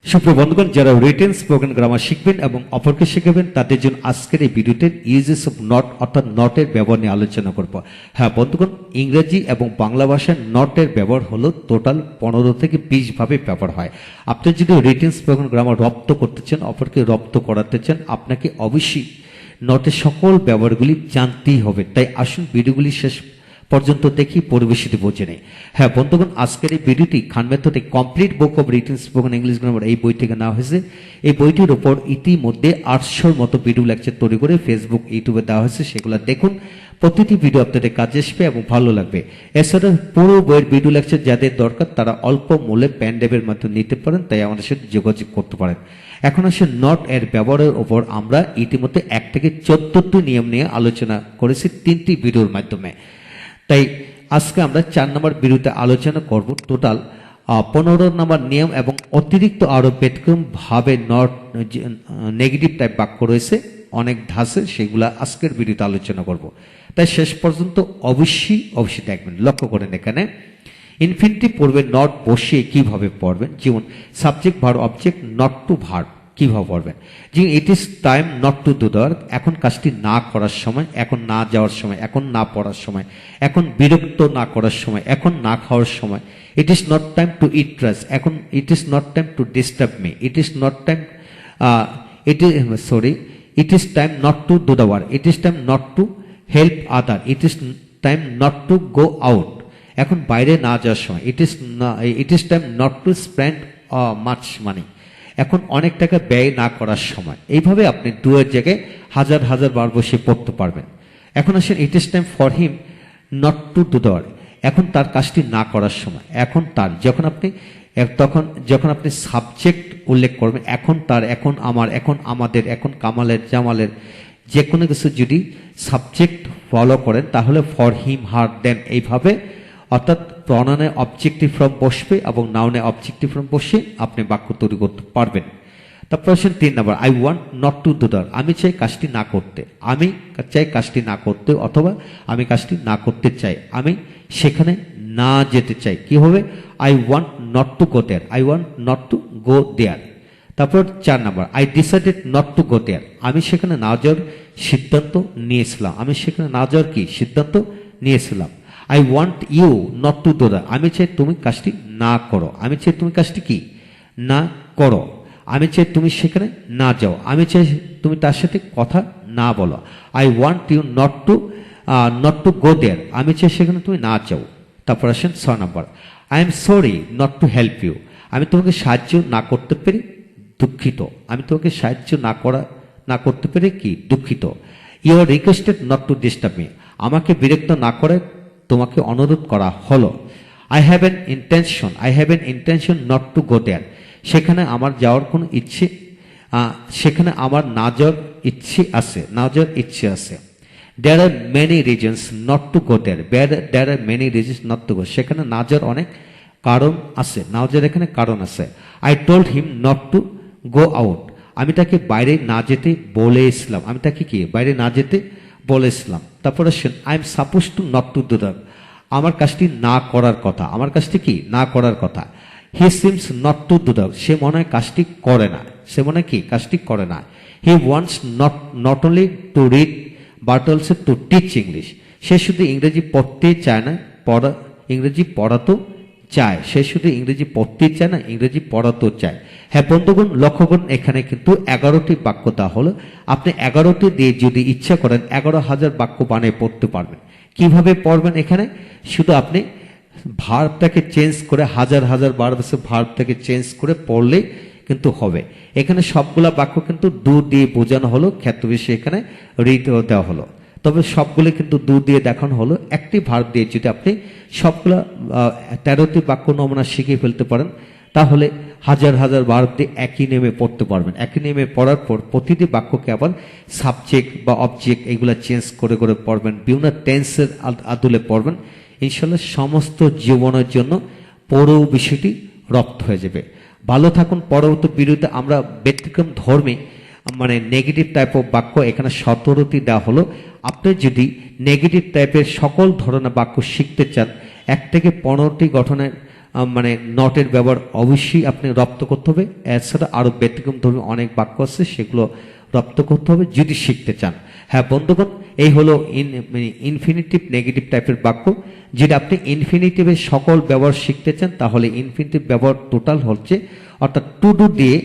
সুপ্রিয় বন্ধুগণ, যারা রিটেন স্পোকেন গ্রামার শিখবেন এবং অপরকে শেখাবেন তাদের জন্য আজকের এই ভিডিওতে ইউজেস অফ নট অর্থাৎ নটের ব্যবহার নিয়ে আলোচনা করব। হ্যাঁ বন্ধুগণ, ইংরেজি এবং বাংলা ভাষায় নটের ব্যবহার হলো টোটাল 15 থেকে 20 ভাবে ব্যবহার হয়। আপনি যদি রিটেন স্পোকেন গ্রামার রপ্ত করতে চান, অপরকে রপ্ত করাতে চান, আপনাকে অবশ্যই নটের সকল ব্যবহারগুলি জানতেই হবে। তাই আসুন ভিডিওগুলি শেষ পর্যন্ত দেখি, পরিবেশিত বোঝে নেই। হ্যাঁ বন্ধুগণ, আজকের এই ভিডিওটি খান মেথডে complete book of written spoken English grammar এই বই থেকে নেওয়া হয়েছে। এই বইটির উপর ইতিমধ্যে 800-র মতো ভিডিও লেকচার তৈরি করে ফেসবুক, ইউটিউবে দেওয়া হয়েছে। সেগুলো দেখুন, প্রতিটি ভিডিও আপনাদের কাজে আসবে এবং ভালো লাগবে। এছাড়া পুরো বইয়ের ভিডিও লেকচার যাদের দরকার তারা অল্প মূল্যে প্যান ড্রাইভের মাধ্যমে নিতে পারেন, তাই আমাদের সাথে যোগাযোগ করতে পারেন। এখন আসে নট এর ব্যবহারের উপর আমরা ইতিমধ্যে 1 থেকে 14টি নিয়ম নিয়ে আলোচনা করেছি 3টি ভিডিওর মাধ্যমে। তাই আজকে আমরা 4 নম্বর ভিডিওতে আলোচনা করব টোটাল 15 নম্বর নিয়ম এবং অতিরিক্ত আরো ব্যতিক্রম ভাবে নট নেগেটিভ টাইপ বাক্য রয়েছে অনেক ধাঁচে, সেগুলা আজকের ভিডিওতে আলোচনা করব। তাই শেষ পর্যন্ত অবশ্যই দেখবেন। লক্ষ্য করেন, এখানে ইনফিনিটিভ পড়বে নট বসিয়ে কিভাবে পড়বেন, যেমন subject verb object not to verb কিভাবে পড়বেন। যে it is time not to do the work, এখন কাজটি না করার সময়, এখন না যাওয়ার সময়, এখন না পড়ার সময়, এখন বিরক্ত না করার সময়, এখন না খাওয়ার সময়। It is not time to eat rice, এখন it is not time to disturb me, it is not time it is time not to do the work, it is time not to help other, it is time not to go out, এখন বাইরে না যাওয়ার সময়, it is time not to spend much money, এখন অনেক টাকা ব্যয় না করার সময়। এইভাবে আপনি ডুয়ের জায়গায় হাজার হাজার বার বসে পড়তে পারবেন। এখন আসেন ইট is time for him not to do the work, এখন তার কাজটি না করার সময়, এখন তার, যখন আপনি সাবজেক্ট উল্লেখ করবেন, এখন তার, এখন আমার, এখন আমাদের, এখন কামালের, জামালের, যে কোনো কিছু যদি সাবজেক্ট ফলো করেন তাহলে ফর হিম, হার, দেন, এইভাবে অর্থাৎ প্রনাউনে অবজেক্টিভ ফর্ম বসবে এবং নাউনে অবজেক্টিভ ফর্ম বসে আপনি বাক্য তৈরি করতে পারবেন। তারপর আসেন 3 নম্বর, I want not to do that, আমি চাই কাজটি না করতে, আমি চাই কাজটি না করতে, অথবা আমি কাজটি না করতে চাই, আমি সেখানে না যেতে চাই। কি হবে? I want not to go there, I want not to go there. তারপর 4 নম্বর, I decided not to go there, আমি সেখানে না যাওয়ার সিদ্ধান্ত নিয়েছিলাম, আমি সেখানে না যাওয়ার কি সিদ্ধান্ত নিয়েছিলাম। I want you not to do that, আমি চাই তুমি কাজটি না করো, আমি চাই তুমি কাজটি কি না করো, আমি চাই তুমি সেখানে না যাও, আমি চাই তুমি তার সাথে কথা না বলো। I want you not to go there, আমি চাই সেখানে তুমি না যাও। তারপর আসেন 6 নম্বর, I am sorry not to help you, আমি তোমাকে সাহায্য না করতে পেরে দুঃখিত, আমি তোমাকে সাহায্য না করতে পেরে কি দুঃখিত। You are requested not to disturb me, আমাকে বিরক্ত না করে তোমাকে অনুরোধ করা হলো। I have an intention not to go there, সেখানে আমার যাওয়ার কোনো ইচ্ছে, সেখানে আমার না যাওয়ার ইচ্ছে আছে। There are many reasons not to go there, there are many reasons not to go, সেখানে না যাওয়ার অনেক কারণ আছে, না যাওয়ার এখানে কারণ আছে। I told him not to go out, আমি তাকে বাইরে না যেতে বলেছিলাম, আমি তাকে কি বাইরে না যেতে বলেছিলাম। তারপরে I am suppose to not to do that, আমার কাজটি না করার কথা, আমার কাজটি কি না করার কথা। He seems not to do that, সে মনে হয় কাজটি করে না, সে মনে হয় কি কাজটি করে না। He wants not only to read but also to teach English, সে শুধু ইংরেজি পড়তে চায় না, ইংরেজি পড়াতেও চায়, সে শুধু ইংরেজি পড়তে চায় না, ইংরেজি পড়াতেও চায়। হ্যাঁ বন্ধুগণ, লক্ষ্য করুন, এখানে কিন্তু 11টি বাক্য দেওয়া হলো। আপনি 11টি দিয়ে যদি ইচ্ছা করেন 11,000 বাক্য বানিয়ে পড়তে পারবেন। কিভাবে পড়বেন? এখানে শুধু আপনি ভার্বটাকে চেঞ্জ করে হাজার হাজার বার বসে ভার্বটাকে চেঞ্জ করে পড়লে কিন্তু হবে। এখানে সবগুলা বাক্য কিন্তু দু দিয়ে বোঝানো হলো, ক্ষেত্রবিশেষে এখানে রিড দেওয়া হলো, তবে সবগুলো কিন্তু দু দিয়ে দেখানো হলো। একটি ভার্ব দিয়ে যদি আপনি সবগুলা 13টি বাক্য নমুনা শিখে ফেলতে পারেন তাহলে হাজার হাজার ভার্ব দিয়ে একই নেমে পড়তে পারবেন। একই নেমে পড়ার পর প্রতিটি বাক্যকে আবার সাবজেক্ট বা অবজেক্ট এগুলা চেঞ্জ করে করে পড়বেন, বিভিন্ন টেন্সের আদলে পড়বেন। ইনশাল্লাহ সমস্ত জীবনের জন্য পুরো বিষয়টি রপ্ত হয়ে যাবে। ভালো থাকুন। পরবর্তী ভিডিওতে আমরা ব্যতিক্রম ধর্মী মানে নেগেটিভ টাইপ অফ বাক্য এখানে 17টি দেওয়া হলো। আপনি যদি নেগেটিভ টাইপের সকল ধরনের বাক্য শিখতে চান, 1 থেকে 15টি গঠনের মানে নটের ব্যবহার অবশ্যই আপনি রপ্ত করতে হবে। এছাড়া আরও ব্যতিক্রম ধর্মী অনেক বাক্য আছে, সেগুলো রপ্ত করতে হবে যদি শিখতে চান। হ্যাঁ বন্ধুগণ, এই হলো ইনফিনিটিভ নেগেটিভ টাইপের বাক্য। যেটা আপনি ইনফিনিটিভের সকল ব্যবহার শিখতে চান, তাহলে ইনফিনিটিভ ব্যবহার টোটাল হচ্ছে, অর্থাৎ টু ডু দিয়ে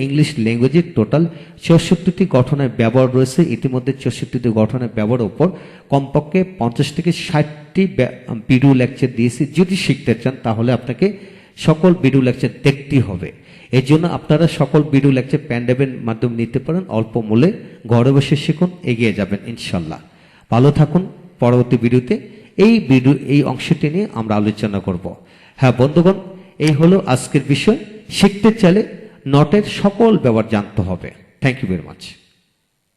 ইংলিশ ল্যাঙ্গুয়েজের টোটাল 64টি গঠনের ব্যবহার রয়েছে। ইতিমধ্যে 64টি গঠনের ব্যবহারের উপর কমপক্ষে 50 থেকে 60টি ভিডিও লেকচার দিয়েছি। যদি শিখতে চান তাহলে আপনাকে সকল ভিডিও লেকচার দেখতেই হবে। এর জন্য আপনারা সকল ভিডিও লেকচার প্যান্ডেবের মাধ্যমে নিতে পারেন, অল্প মূল্যে। ঘরে বসে শিখুন, এগিয়ে যাবেন ইনশাল্লাহ। ভালো থাকুন। পরবর্তী ভিডিওতে এই অংশটি নিয়ে আমরা আলোচনা করব। হ্যাঁ বন্ধুগণ, এই হলো আজকের বিষয়। শিখতে চাইলে নটের সকল ব্যবহার জানতে হবে। Thank you very much.